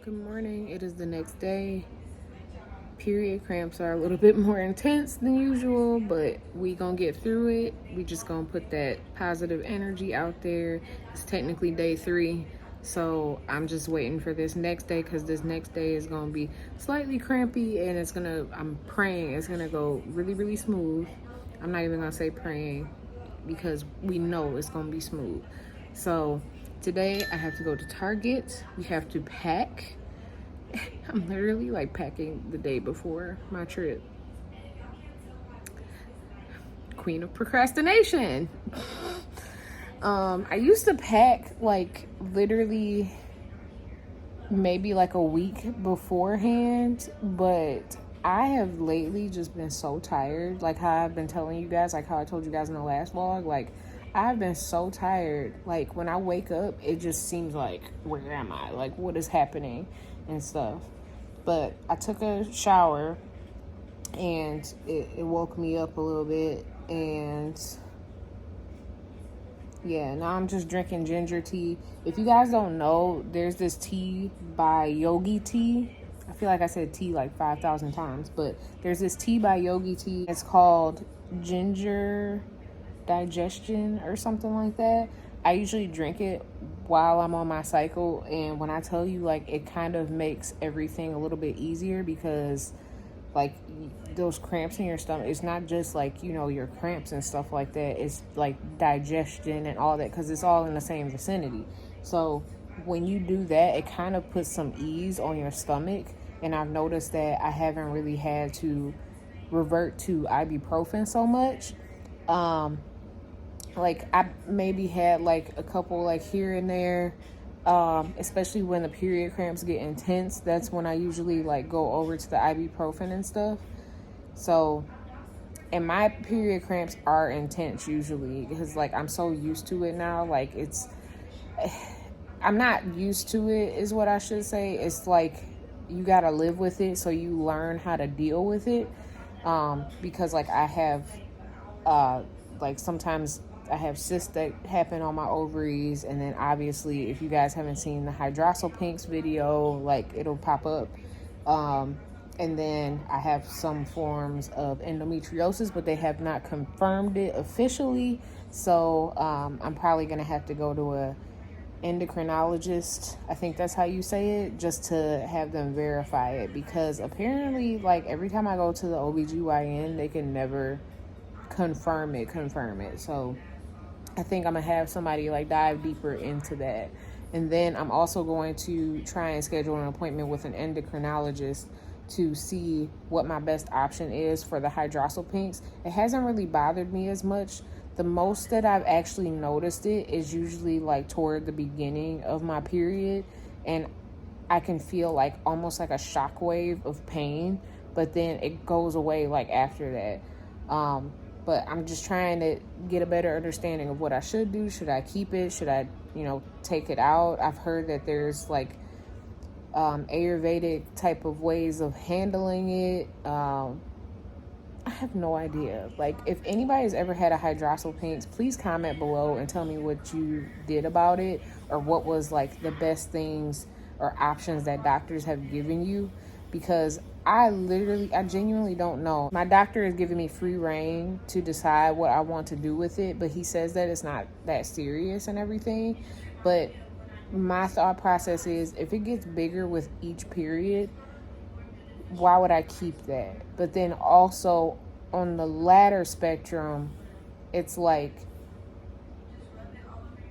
Good morning. It is the next day. Period cramps are a little bit more intense than usual, but we gonna get through it. We just gonna put that positive energy out there. It's technically day 3, so I'm just waiting for this next day because this next day is gonna be slightly crampy, and I'm praying it's gonna go really, really smooth. I'm not even gonna say praying because we know it's gonna be smooth. So today I have to go to Target. We have to pack. I'm literally like packing the day before my trip. Queen of procrastination. I used to pack like literally maybe like a week beforehand, but I have lately just been so tired. Like how I've been telling you guys, like how I told you guys in the last vlog, like I've been so tired. Like when I wake up, it just seems like, where am I? Like what is happening and stuff. But I took a shower and it woke me up a little bit, and yeah, now I'm just drinking ginger tea. If you guys don't know, there's this tea by Yogi Tea. I feel like I said tea like 5,000 times, but there's this tea by Yogi Tea. It's called Ginger Digestion or something like that. I usually drink it while I'm on my cycle, and when I tell you, like, it kind of makes everything a little bit easier because like those cramps in your stomach, it's not just like, you know, your cramps and stuff like that, it's like digestion and all that, because it's all in the same vicinity. So when you do that, it kind of puts some ease on your stomach. And I've noticed that I haven't really had to revert to ibuprofen so much. Like I maybe had like a couple like here and there, especially when the period cramps get intense. That's when I usually like go over to the ibuprofen and stuff. So, and my period cramps are intense usually because like I'm so used to it now. Like I'm not used to it is what I should say. It's like you gotta live with it, so you learn how to deal with it. Because like I have, like sometimes I have cysts that happen on my ovaries, and then obviously if you guys haven't seen the hydrosalpinx video, like it'll pop up. And then I have some forms of endometriosis, but they have not confirmed it officially. So I'm probably gonna have to go to a endocrinologist, I think that's how you say it, just to have them verify it, because apparently like every time I go to the OBGYN, they can never confirm it. So I think I'm gonna have somebody like dive deeper into that. And then I'm also going to try and schedule an appointment with an endocrinologist to see what my best option is for the hydrosalpinx. It hasn't really bothered me as much. The most that I've actually noticed it is usually like toward the beginning of my period, and I can feel like almost like a shockwave of pain, but then it goes away like after that. But I'm just trying to get a better understanding of what I should do. Should I keep it? Should I, take it out? I've heard that there's like Ayurvedic type of ways of handling it. I have no idea. Like, if anybody's ever had a hydrosalpinx, please comment below and tell me what you did about it, or what was like the best things or options that doctors have given you, because I genuinely don't know. My doctor is giving me free reign to decide what I want to do with it, but he says that it's not that serious and everything. But my thought process is, if it gets bigger with each period, why would I keep that? But then also on the latter spectrum, it's like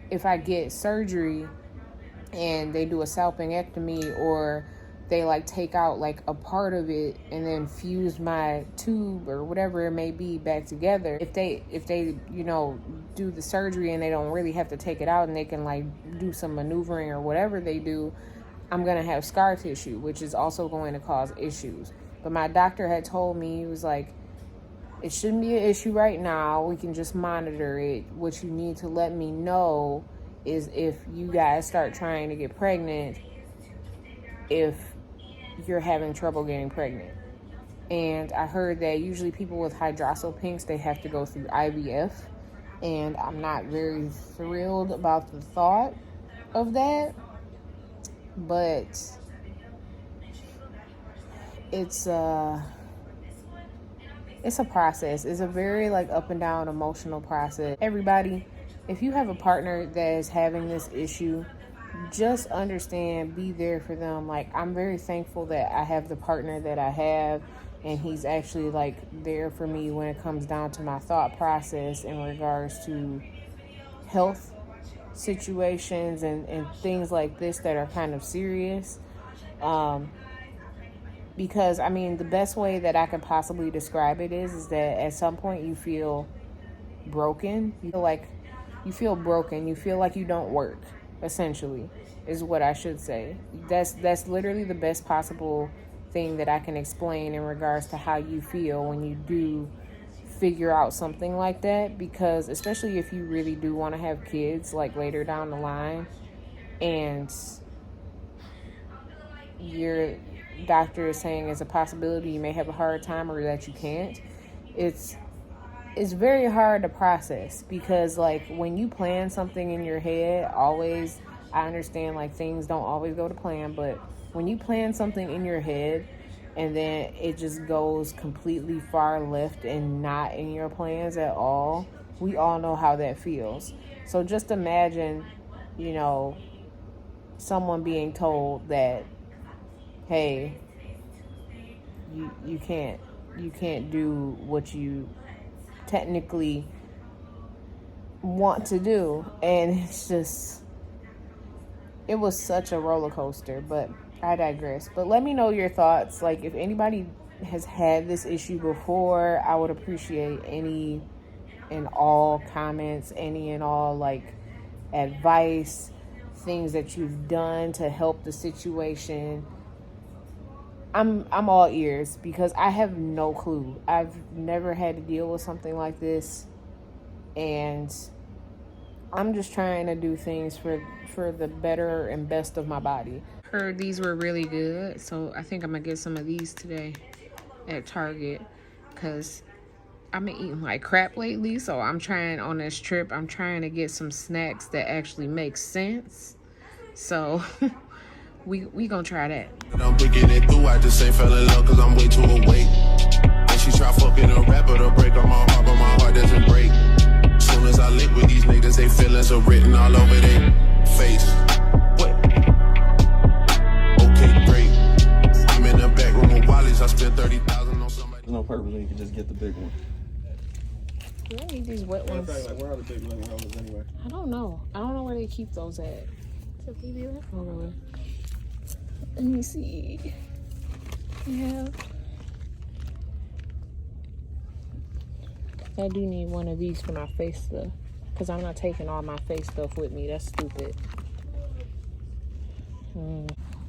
if I get surgery and they do a salpingectomy, or they like take out like a part of it and then fuse my tube or whatever it may be back together. If they do the surgery and they don't really have to take it out and they can like do some maneuvering or whatever they do, I'm gonna have scar tissue, which is also going to cause issues. But my doctor had told me, he was like, it shouldn't be an issue right now. We can just monitor it. What you need to let me know is if you guys start trying to get pregnant, if you're having trouble getting pregnant. And I heard that usually people with hydrosalpinx, they have to go through IVF, and I'm not very thrilled about the thought of that. But it's a process. It's a very like up and down emotional process. Everybody, if you have a partner that is having this issue, just understand, be there for them. Like, I'm very thankful that I have the partner that I have, and he's actually like there for me when it comes down to my thought process in regards to health situations and things like this that are kind of serious. Because I mean, the best way that I could possibly describe it is that at some point you feel broken. You feel broken. You feel like you don't work, essentially, is what I should say. That's literally the best possible thing that I can explain in regards to how you feel when you do figure out something like that. Because especially if you really do want to have kids like later down the line, and your doctor is saying it's a possibility you may have a hard time or that you can't, it's very hard to process. Because like when you plan something in your head, always, I understand like things don't always go to plan, but when you plan something in your head and then it just goes completely far left and not in your plans at all, we all know how that feels. So just imagine, you know, someone being told that, hey, you can't do what you technically want to do. And it's just, it was such a roller coaster. But I digress. But let me know your thoughts. Like, if anybody has had this issue before, I would appreciate any and all comments, any and all like advice, things that you've done to help the situation. I'm all ears, because I have no clue. I've never had to deal with something like this, and I'm just trying to do things for the better and best of my body. Heard these were really good, so I think I'm gonna get some of these today at Target, because I've been eating like crap lately. So I'm trying, on this trip, I'm trying to get some snacks that actually make sense. So we gonna try that. I'm picking it through, I just ain't fell in love cause I'm way too awake. And she try fucking a rapper to break on my heart, but my heart doesn't break. Soon as I link with these niggas, they feelings are written all over their face. What? Okay, great. I'm in the back room with Wally's, I spent 30,000 on somebody. There's no purpose when you can just get the big one. I need these wet ones. Like, where are the big lemon helmets anyway? I don't know where they keep those at. Oh, let me see. Yeah. I do need one of these for my face stuff, because I'm not taking all my face stuff with me. That's stupid.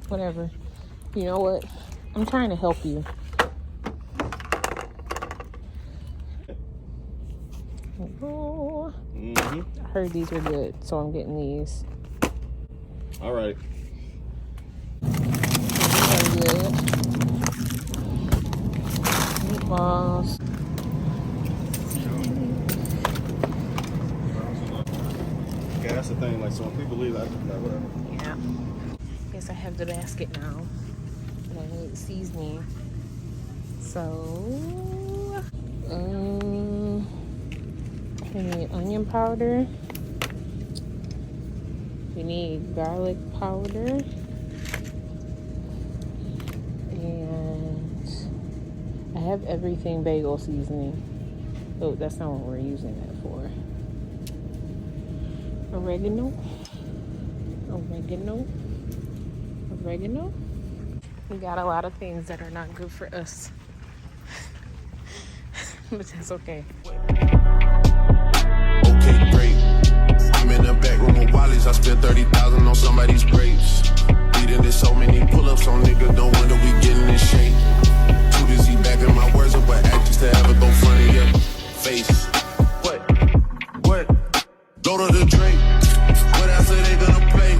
Whatever. You know what? I'm trying to help you. Oh. I heard these were good, so I'm getting these. All right. Good. Meatballs. Yeah, that's the thing. Like, so when people leave, like whatever. Yeah. Guess I have the basket now. And I need seasoning. So, we need onion powder. We need garlic powder. And I have everything bagel seasoning. Oh, that's not what we're using that for. Oregano. We got a lot of things that are not good for us. But that's okay. Okay, great. I'm in the back room with Wally's, I spent 30,000 on somebody's grapes. Leading to so many pull-ups on niggas, no wonder we getting in shape. Too busy backing my words up with actors to ever go front of your face. What? Go to the drink. What else are they gonna play?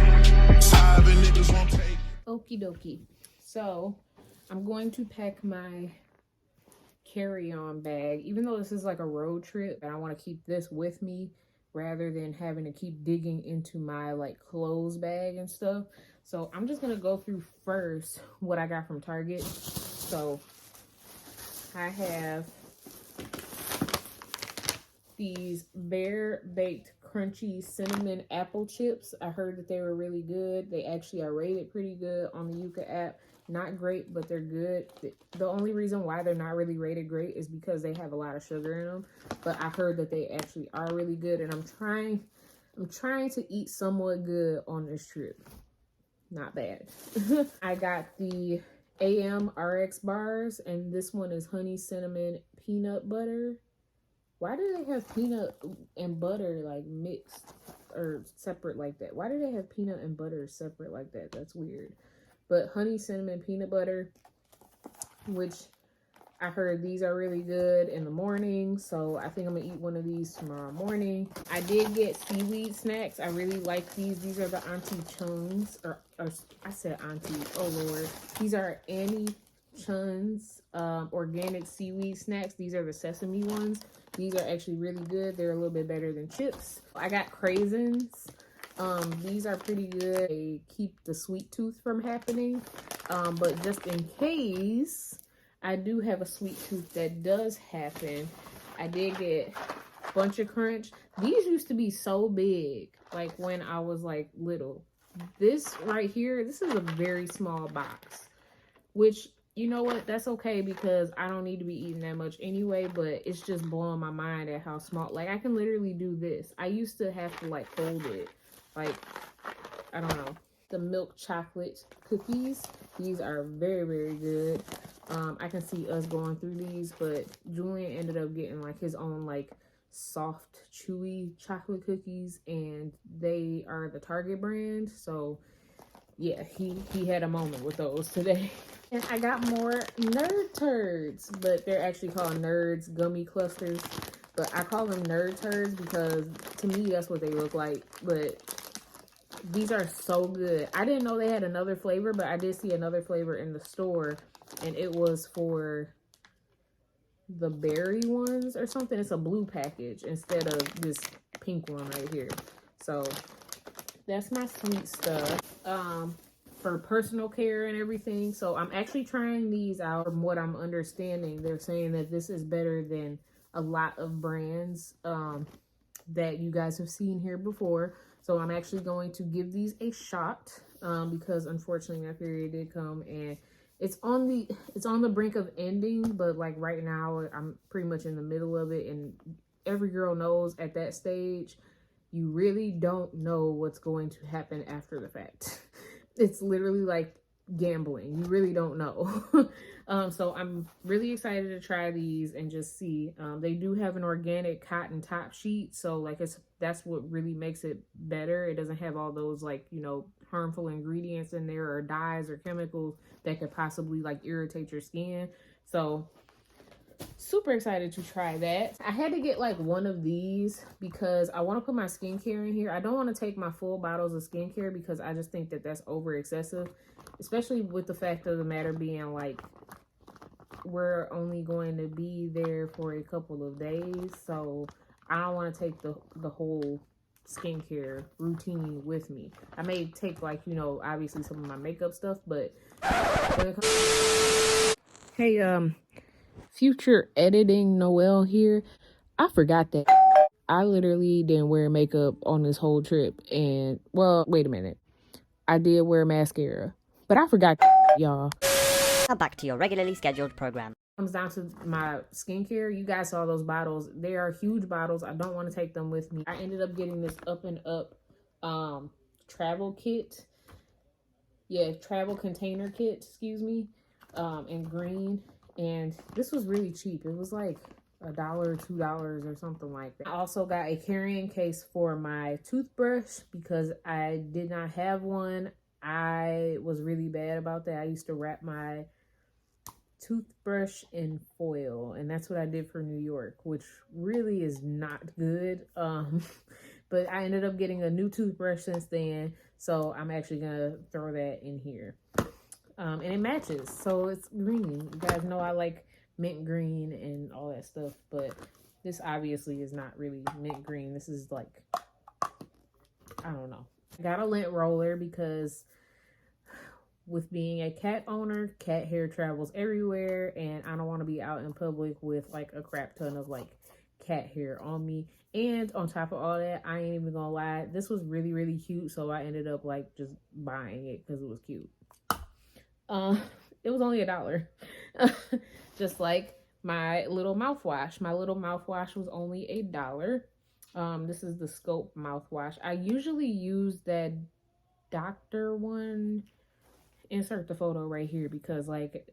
Side niggas won't take. Okie dokie. So, I'm going to pack my carry-on bag. Even though this is like a road trip, and I want to keep this with me rather than having to keep digging into my like clothes bag and stuff. So I'm just gonna go through first what I got from Target, So I have these Bear Baked Crunchy Cinnamon Apple Chips. I heard that they were really good. They actually are rated pretty good on the Yuka app. Not great, but they're good. The only reason why they're not really rated great is because they have a lot of sugar in them. But I heard that they actually are really good, and I'm trying to eat somewhat good on this trip. Not bad. I got the AM RXBARs, and this one is honey cinnamon peanut butter. Why do they have peanut and butter like mixed or separate like that? Why do they have peanut and butter separate like that? That's weird. But honey cinnamon peanut butter, which I heard these are really good in the morning, so I think I'm gonna eat one of these tomorrow morning. I did get Seaweed Snacks. I really like these. These are the Auntie Chun's, or I said Auntie, oh Lord. These are Annie Chun's organic seaweed snacks. These are the sesame ones. These are actually really good. They're a little bit better than chips. I got craisins. These are pretty good. They keep the sweet tooth from happening. But just in case I do have a sweet tooth that does happen, I did get Bunch of Crunch. These used to be so big, like when I was like little. This right here, this is a very small box, which, you know what, that's okay because I don't need to be eating that much anyway, but it's just blowing my mind at how small. Like, I can literally do this. I used to have to like hold it, like, I don't know. The milk chocolate cookies, these are very, very good. I can see us going through these, but Julian ended up getting like his own like soft chewy chocolate cookies, and they are the Target brand. So yeah, he had a moment with those today. And I got more Nerd Turds, but they're actually called Nerds Gummy Clusters. But I call them Nerd Turds because to me that's what they look like. But these are so good. I didn't know they had another flavor, but I did see another flavor in the store, and it was for the berry ones or something. It's a blue package instead of this pink one right here. So that's my sweet stuff for personal care and everything. So I'm actually trying these out. From what I'm understanding, they're saying that this is better than a lot of brands that you guys have seen here before. So I'm actually going to give these a shot because unfortunately my period did come, and it's on the brink of ending, but like right now I'm pretty much in the middle of it, and every girl knows at that stage you really don't know what's going to happen after the fact. It's literally like gambling. You really don't know. So I'm really excited to try these and just see. They do have an organic cotton top sheet, so like that's what really makes it better. It doesn't have all those like, you know, harmful ingredients in there or dyes or chemicals that could possibly like irritate your skin. So super excited to try that. I had to get like one of these because I want to put my skincare in here. I don't want to take my full bottles of skincare because I just think that that's over excessive, especially with the fact of the matter being like we're only going to be there for a couple of days. So I don't want to take the whole skincare routine with me. I may take like, you know, obviously some of my makeup stuff, but when it comes... Hey, future editing Noelle here. I forgot that I literally didn't wear makeup on this whole trip, and well, wait a minute, I did wear mascara, but I forgot, y'all. Now back to your regularly scheduled program. Comes down to my skincare. You guys saw those bottles. They are huge bottles. I don't want to take them with me. I ended up getting this Up and Up travel kit. Yeah, travel container kit, excuse me, in green. And this was really cheap. It was like $1, $2 or something like that. I also got a carrying case for my toothbrush because I did not have one. I was really bad about that. I used to wrap my toothbrush in foil, and that's what I did for New York, which really is not good. But I ended up getting a new toothbrush since then, so I'm actually gonna throw that in here. And it matches, so it's green. You guys know I like mint green and all that stuff, but this obviously is not really mint green. This is like, I don't know. I got a lint roller because with being a cat owner, cat hair travels everywhere, and I don't want to be out in public with like a crap ton of like cat hair on me. And on top of all that, I ain't even gonna lie, this was really, really cute, so I ended up like just buying it because it was cute. It was only $1. Just like my little mouthwash. My little mouthwash was only $1. This is the Scope mouthwash. I usually use that Dr. one. Insert the photo right here because like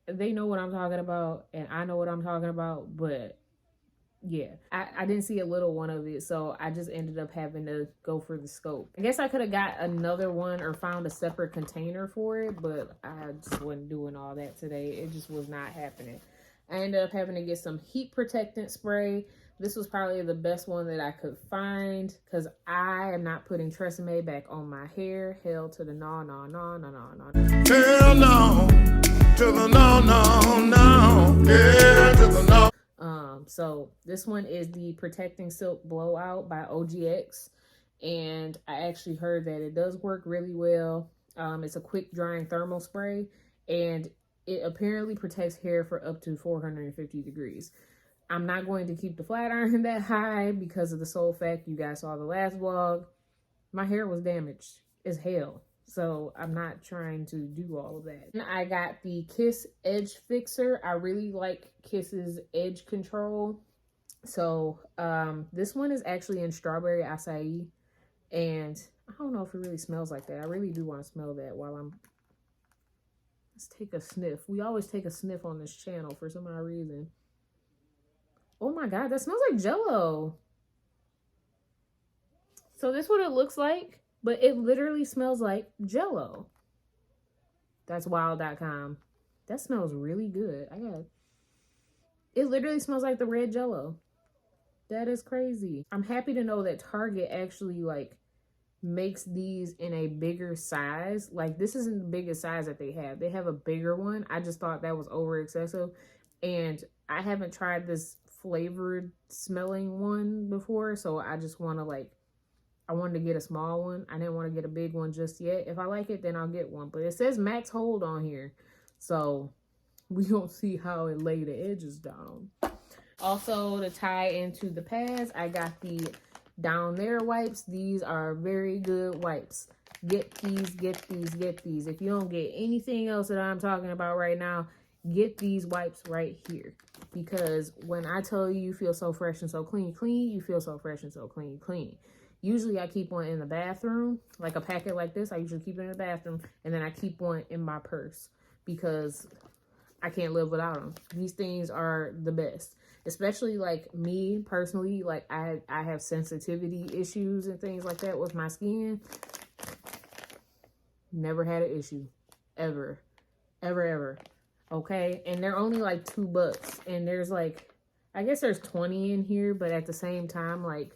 they know what I'm talking about and I know what I'm talking about, but yeah, I didn't see a little one of it, so I just ended up having to go for the Scope. I guess I could have got another one or found a separate container for it, but I just wasn't doing all that today. It just was not happening. I ended up having to get some heat protectant spray. This was probably the best one that I could find because I am not putting Tresemme back on my hair. Hell to the no, no, no, no, no, no. Hell no, to the no, no, no, yeah, to the no. So this one is the Protecting Silk Blowout by OGX, and I actually heard that it does work really well. It's a quick drying thermal spray, and it apparently protects hair for up to 450 degrees. I'm not going to keep the flat iron that high because of the sole fact you guys saw the last vlog. My hair was damaged as hell, so I'm not trying to do all of that. And I got the Kiss Edge Fixer. I really like Kiss's edge control. So this one is actually in strawberry acai, and I don't know if it really smells like that. I really do want to smell that while I'm... Let's take a sniff. We always take a sniff on this channel for some odd reason. Oh my god, that smells like Jell-O. So this is what it looks like, but it literally smells like Jell-O. That's wild.com. That smells really good. It literally smells like the red Jell-O. That is crazy. I'm happy to know that Target actually like makes these in a bigger size. Like this isn't the biggest size that they have. They have a bigger one. I just thought that was over excessive, and I haven't tried this flavored smelling one before, so I just want to like, I wanted to get a small one. I didn't want to get a big one just yet. If I like it, then I'll get one, but it says max hold on here, so we don't see how it lay the edges down. Also, to tie into the pads, I got the Down There wipes. These are very good wipes. Get these, get these, get these. If you don't get anything else that I'm talking about right now, get these wipes right here. Because when I tell you feel so fresh and so clean, you feel so fresh and so clean. Usually I keep one in the bathroom, like a packet like this. I usually keep it in the bathroom, and then I keep one in my purse because I can't live without them. These things are the best. Especially like me personally, like I have sensitivity issues and things like that with my skin. Never had an issue. Ever. Okay, and they're only like $2, and there's like, I guess there's 20 in here, but at the same time, like,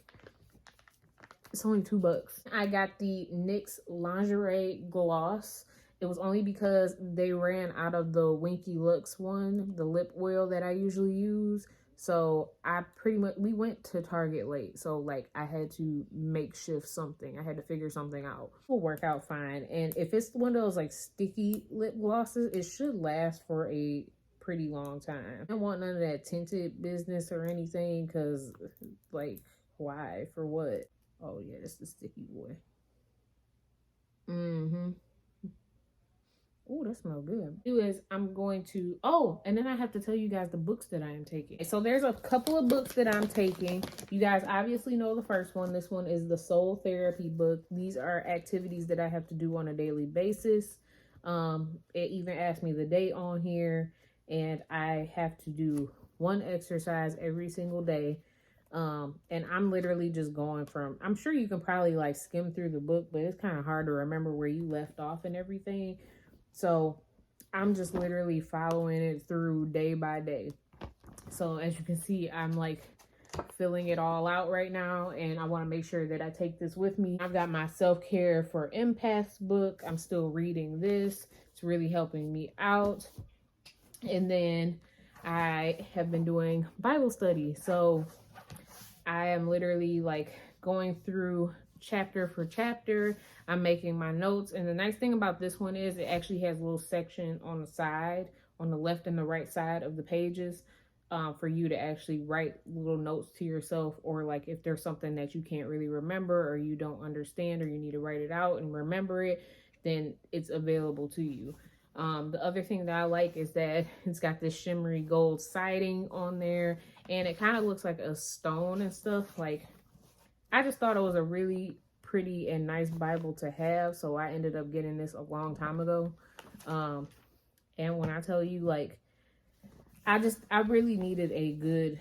it's only $2. I got the NYX Lingerie Gloss. It was only because they ran out of the Winky Lux one, the lip oil that I usually use. So we went to Target late. So like I had to makeshift something. I had to figure something out. It will work out fine. And if it's one of those like sticky lip glosses, it should last for a pretty long time. I don't want none of that tinted business or anything, because like, why? For what? Oh yeah, that's the sticky boy. Oh, that smells good. I'm going to, and then I have to tell you guys the books that I am taking. So there's a couple of books that I'm taking. You guys obviously know the first one. This one is the Soul Therapy book. These are activities that I have to do on a daily basis. It even asked me the date on here, and I have to do one exercise every single day. And I'm literally just going from, I'm sure you can probably like skim through the book, but it's kind of hard to remember where you left off and everything. So I'm just literally following it through day by day. So as you can see, I'm like filling it all out right now, and I want to make sure that I take this with me. I've got my Self-Care for Empaths book. I'm still reading this. It's really helping me out. And then I have been doing Bible study. So I am literally like going through chapter for chapter. I'm making my notes. And the nice thing about this one is it actually has a little section on the side, on the left and the right side of the pages, for you to actually write little notes to yourself, or like if there's something that you can't really remember or you don't understand or you need to write it out and remember it, then it's available to you. The other thing that I like is that it's got this shimmery gold siding on there, and it kind of looks like a stone and stuff. Like, I just thought it was a really pretty and nice Bible to have, so I ended up getting this a long time ago. And when I tell you, like, I really needed a good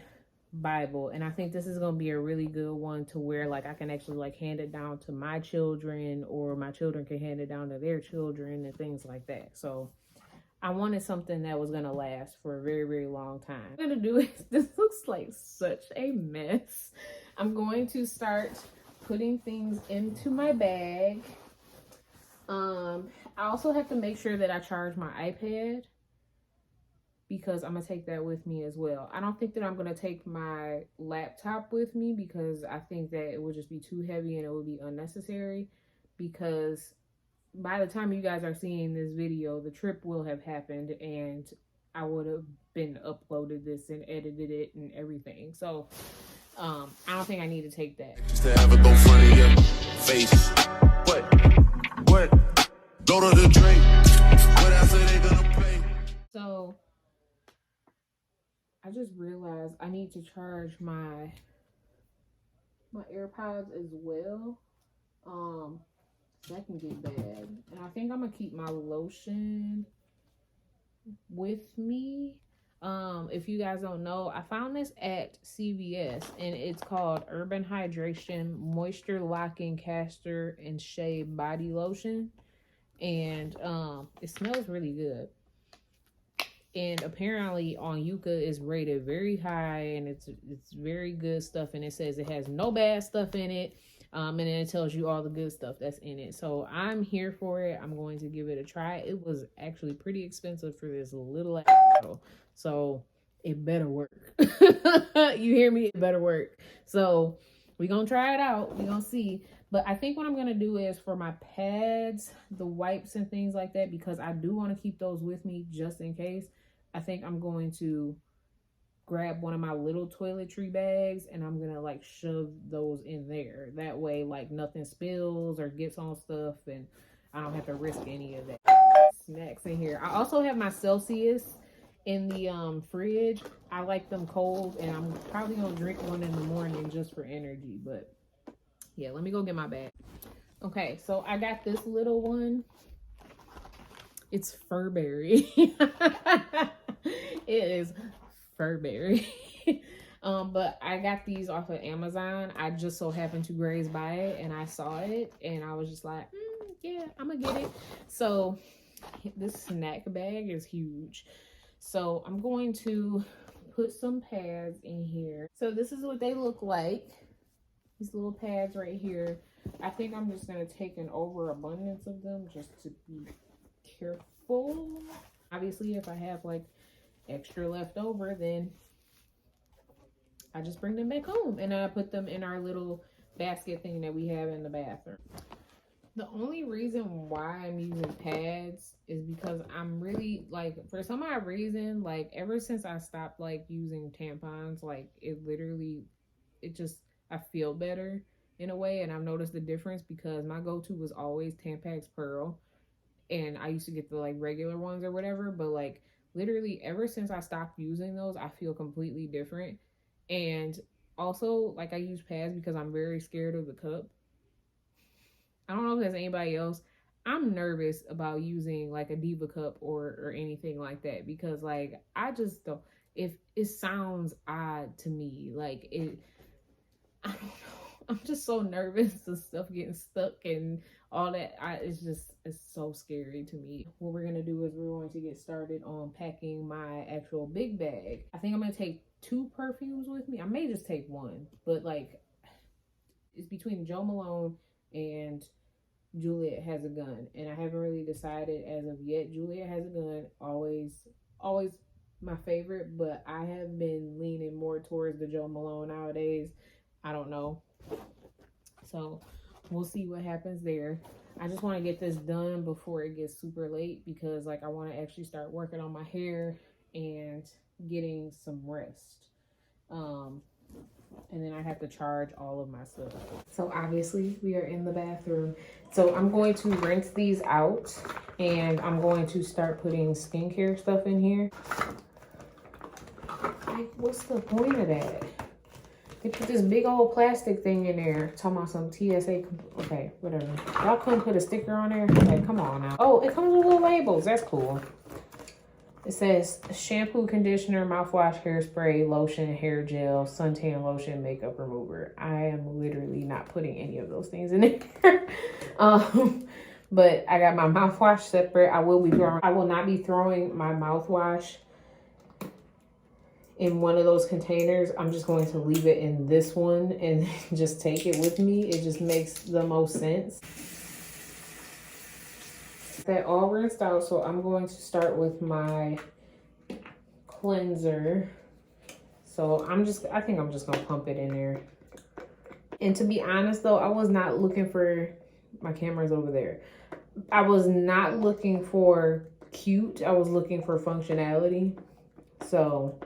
Bible, and I think this is going to be a really good one to where, like, I can actually, like, hand it down to my children, or my children can hand it down to their children and things like that. So I wanted something that was going to last for a very, very long time. What I'm going to do is, this looks like such a mess. I'm going to start putting things into my bag. I also have to make sure that I charge my iPad, because I'm going to take that with me as well. I don't think that I'm going to take my laptop with me, because I think that it would just be too heavy and it would be unnecessary, because by the time you guys are seeing this video, the trip will have happened and I would have been uploaded this and edited it and everything. So I don't think I need to take that. Just to have it go front of your face. What? Go to the drink. What else are they gonna play? So I just realized I need to charge my AirPods as well. That can get bad. And I think I'm gonna keep my lotion with me. If you guys don't know, I found this at CVS, and it's called Urban Hydration Moisture Locking Castor and Shea Body Lotion. And it smells really good. And apparently on Yuka is rated very high, and it's very good stuff, and it says it has no bad stuff in it, and then it tells you all the good stuff that's in it. So I'm here for it. I'm going to give it a try. It was actually pretty expensive for this little ass bottle, so it better work. You hear me? It better work. So we're gonna try it out. We're gonna see. But I think what I'm gonna do is, for my pads, the wipes and things like that, because I do want to keep those with me just in case, I think I'm going to grab one of my little toiletry bags and I'm gonna like shove those in there. That way, like, nothing spills or gets on stuff and I don't have to risk any of that. Snacks in here. I also have my Celsius in the fridge. I like them cold, and I'm probably gonna drink one in the morning just for energy. But yeah, let me go get my bag. Okay, so I got this little one. It's Furberry. It is Furberry. But I got these off of Amazon. I just so happened to graze by it and I saw it and I was just like, yeah, I'm gonna get it. So this snack bag is huge. So I'm going to put some pads in here. So this is what they look like. These little pads right here. I think I'm just gonna take an overabundance of them just to be careful. Obviously, if I have like extra left over, then I just bring them back home and I put them in our little basket thing that we have in the bathroom. The only reason why I'm using pads is because I'm really, like, for some odd reason, like, ever since I stopped like using tampons, like, I feel better in a way, and I've noticed the difference, because my go-to was always Tampax Pearl, and I used to get the like regular ones or whatever, but like literally ever since I stopped using those, I feel completely different. And also, like, I use pads because I'm very scared of the cup. I don't know if there's anybody else. I'm nervous about using like a Diva cup or anything like that, because like I just don't, if it sounds odd to me, like it, I don't know. I'm just so nervous of stuff getting stuck and all that. It's so scary to me. What we're gonna do is we're going to get started on packing my actual big bag. I think I'm gonna take 2 perfumes with me. I may just take 1, but like it's between Jo Malone and Juliet Has a Gun, and I haven't really decided as of yet. Juliet Has a Gun, always my favorite, but I have been leaning more towards the Jo Malone nowadays. I don't know. So we'll see what happens there. I just want to get this done before it gets super late because like I want to actually start working on my hair and getting some rest. And then I have to charge all of my stuff. So obviously we are in the bathroom. So I'm going to rinse these out and I'm going to start putting skincare stuff in here. Like, what's the point of that? They put this big old plastic thing in there talking about some TSA. Okay, whatever. Y'all couldn't put a sticker on there? Okay, come on now. Oh, it comes with little labels. That's cool. It says shampoo, conditioner, mouthwash, hairspray, lotion, hair gel, suntan lotion, makeup remover. I am literally not putting any of those things in there. But I got my mouthwash separate. I will not be throwing my mouthwash in one of those containers. I'm just going to leave it in this one and just take it with me. It just makes the most sense. That all rinsed out, so I'm going to start with my cleanser. So I think I'm just gonna pump it in there. And to be honest though, I was not looking for, my camera's over there. I was not looking for cute, I was looking for functionality. So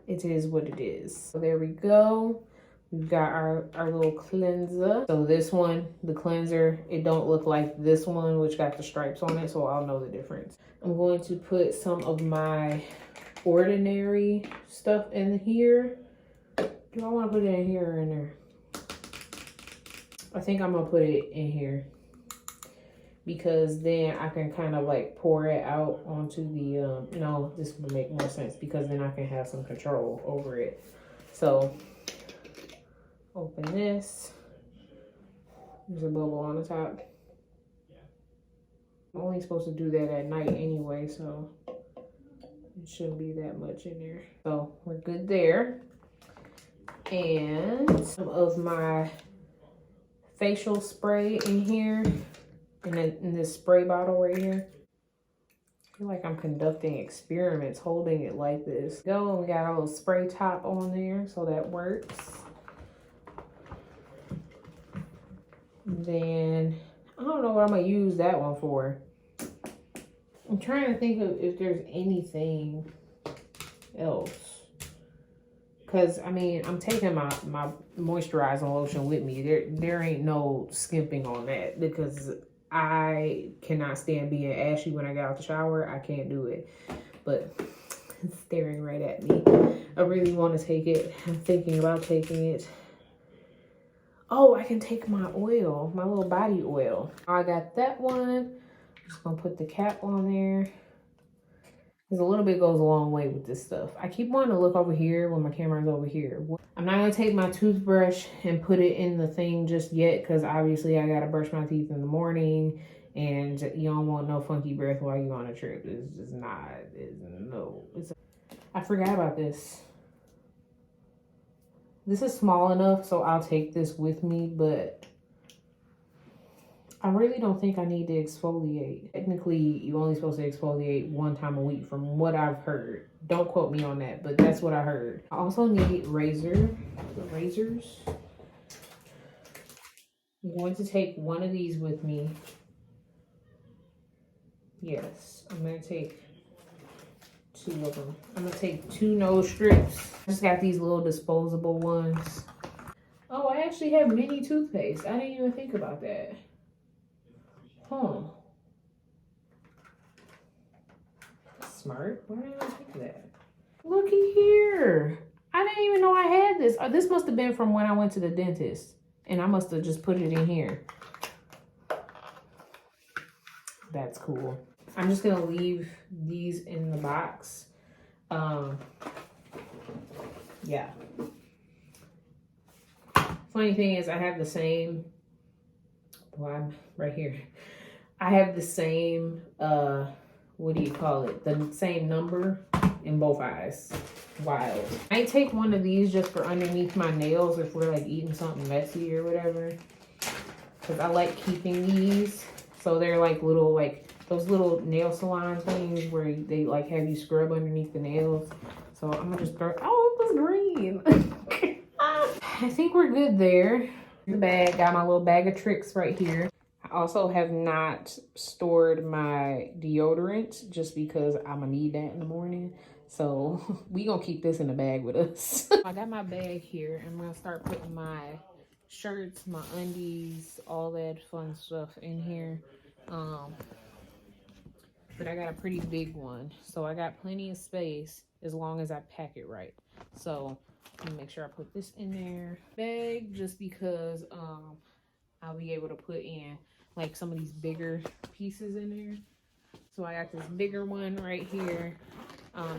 it is what it is. So there we go. We've got our little cleanser. So this one, the cleanser, it don't look like this one, which got the stripes on it, so I'll know the difference. I'm going to put some of my ordinary stuff in here. Do I want to put it in here or in there? I think I'm gonna put it in here because then I can kind of like pour it out onto the, no, this would make more sense because then I can have some control over it. So open this. There's a bubble on the top. I'm only supposed to do that at night anyway, so it shouldn't be that much in there. So we're good there. And some of my facial spray in here, in this spray bottle right here. I feel like I'm conducting experiments holding it like this. Go, and we got a little spray top on there, so that works. Then I don't know what I'm gonna use that one for. I'm trying to think of if there's anything else, because I mean I'm taking my moisturizing lotion with me. There ain't no skimping on that because I cannot stand being ashy when I get out the shower. I can't do it, but it's staring right at me. I really want to take it. I'm thinking about taking it. Oh, I can take my oil, my little body oil. I got that one. I'm just gonna put the cap on there. Because a little bit goes a long way with this stuff. I keep wanting to look over here when my camera's over here. I'm not gonna take my toothbrush and put it in the thing just yet because obviously I gotta brush my teeth in the morning and you don't want no funky breath while you're on a trip. It's just not, I forgot about this. This is small enough, so I'll take this with me, but I really don't think I need to exfoliate. Technically, you're only supposed to exfoliate one time a week from what I've heard. Don't quote me on that, but that's what I heard. I also need razors. I'm going to take one of these with me. Yes, I'm going to take 2 of them. I'm gonna take 2 nose strips. I just got these little disposable ones. Oh, I actually have mini toothpaste. I didn't even think about that. Huh. Smart. Why didn't I think of that? Looky here. I didn't even know I had this. This must have been from when I went to the dentist. And I must have just put it in here. That's cool. I'm just gonna leave these in the box. Yeah. Funny thing is I have the same, well, I'm right here. I have the same, what do you call it? The same number in both eyes. Wild. I take one of these just for underneath my nails if we're like eating something messy or whatever. Because I like keeping these. So they're like little, like those little nail salon things where they like have you scrub underneath the nails. So I'm gonna just throw, oh, it was green. I think we're good there. Bag, got my little bag of tricks right here. I also have not stored my deodorant just because I'm gonna need that in the morning. So we gonna keep this in the bag with us. I got my bag here. I'm gonna start putting my shirts, my undies, all that fun stuff in here. But I got a pretty big one, so I got plenty of space as long as I pack it right. So let me make sure I put this in there bag just because I'll be able to put in like some of these bigger pieces in there. So I got this bigger one right here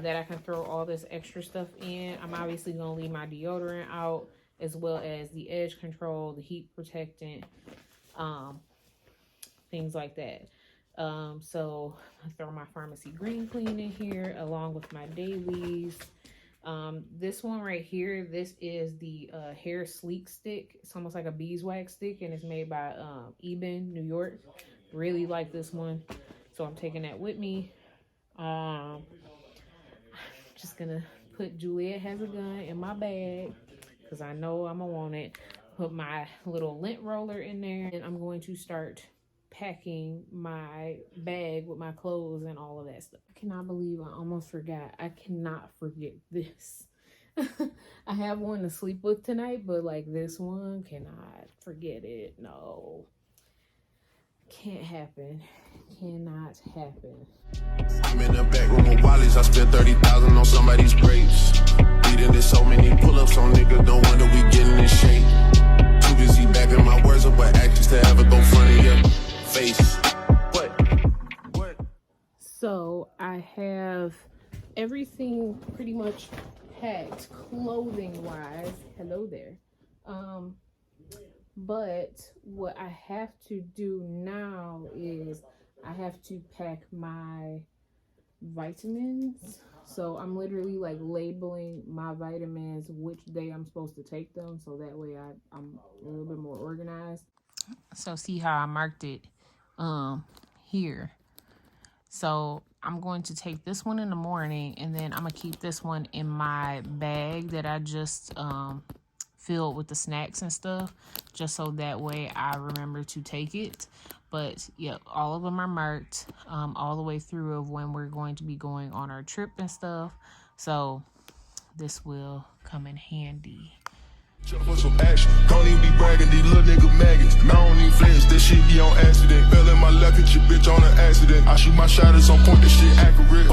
that I can throw all this extra stuff in. I'm obviously gonna leave my deodorant out, as well as the edge control, the heat protectant, things like that. So I throw my pharmacy green clean in here along with my dailies. This one right here, this is the hair sleek stick. It's almost like a beeswax stick, and it's made by Eben, New York. Really like this one, so I'm taking that with me. Just gonna put Juliet Has a Gun in my bag because I know I'm gonna want it. Put my little lint roller in there, and I'm going to start packing my bag with my clothes and all of that stuff. I cannot believe I almost forgot. I cannot forget this. I have one to sleep with tonight, but like this one, cannot forget it. No, can't happen. Cannot happen. I'm in the back room with Wally's. I spent 30,000 on somebody's grapes. Eating this so many pull-ups on nigga. Don't wonder we getting in shape. Too busy backing my words up with actions to ever go front of your face. What? So I have everything pretty much packed clothing wise. Hello there. But what I have to do now is I have to pack my vitamins. So I'm literally like labeling my vitamins, which day I'm supposed to take them, so that way I'm a little bit more organized. So see how I marked it here. So I'm going to take this one in the morning, and then I'm gonna keep this one in my bag that I just filled with the snacks and stuff, just so that way I remember to take it. But yeah, all of them are marked all the way through of when we're going to be going on our trip and stuff. So this will come in handy. For some action, don't even be bragging, these little nigga maggots. I don't even flinch, this shit be on accident. Fell in my luck at your bitch on an accident. I shoot my shot at some point, this shit accurate.